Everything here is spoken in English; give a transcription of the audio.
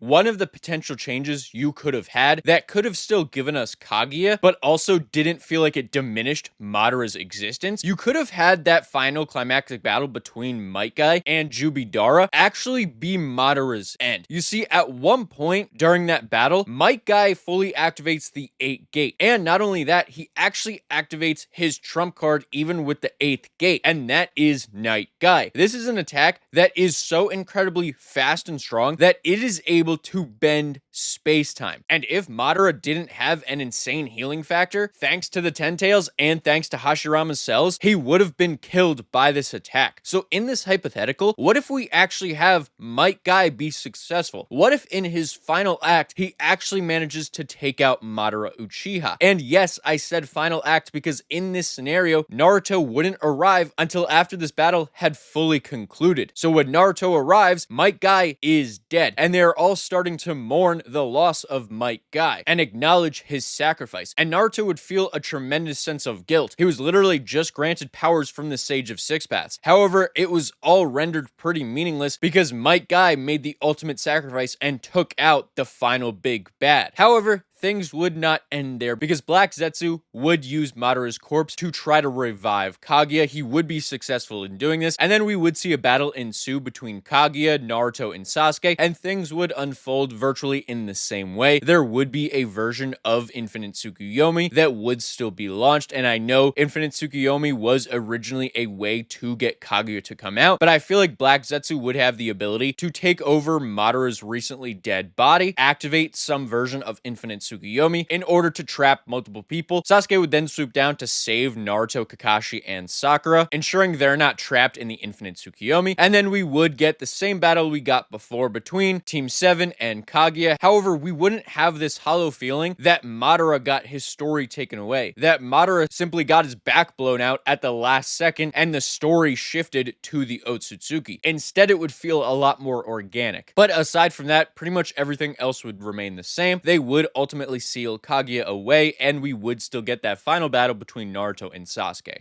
one of the potential changes you could have had that could have still given us Kaguya, but also didn't feel like it diminished Madara's existence. You could have had that final climactic battle between Might Guy and Jubidara actually be Madara's end. You see, at one point during that battle, Might Guy fully activates the 8th gate. And not only that, he actually activates his trump card even with the 8th gate, and that is Night Guy. This is an attack that is so incredibly fast and strong that it is able to bend space-time. And if Madara didn't have an insane healing factor, thanks to the Ten Tails and thanks to Hashirama's cells, he would have been killed by this attack. So in this hypothetical, what if we actually have Might Guy be successful? What if in his final act, he actually manages to take out Madara Uchiha? And yes, I said final act because in this scenario, Naruto wouldn't arrive until after this battle had fully concluded. So when Naruto arrives, Might Guy is dead, and they're all starting to mourn the loss of Might Guy and acknowledge his sacrifice. And Naruto would feel a tremendous sense of guilt. He was literally just granted powers from the Sage of Six Paths. However, it was all rendered pretty meaningless because Might Guy made the ultimate sacrifice and took out the final big bad. However, things would not end there because Black Zetsu would use Madara's corpse to try to revive Kaguya. He would be successful in doing this, and then we would see a battle ensue between Kaguya, Naruto, and Sasuke, and things would unfold virtually in the same way. There would be a version of Infinite Tsukuyomi that would still be launched, and I know Infinite Tsukuyomi was originally a way to get Kaguya to come out, but I feel like Black Zetsu would have the ability to take over Madara's recently dead body, activate some version of Infinite Tsukuyomi in order to trap multiple people. Sasuke would then swoop down to save Naruto, Kakashi, and Sakura, ensuring they're not trapped in the Infinite Tsukuyomi, and then we would get the same battle we got before between Team 7 and Kaguya. However, we wouldn't have this hollow feeling that Madara got his story taken away, that Madara simply got his back blown out at the last second and the story shifted to the Otsutsuki. Instead, it would feel a lot more organic. But aside from that, pretty much everything else would remain the same. They would ultimately seal Kaguya away, and we would still get that final battle between Naruto and Sasuke.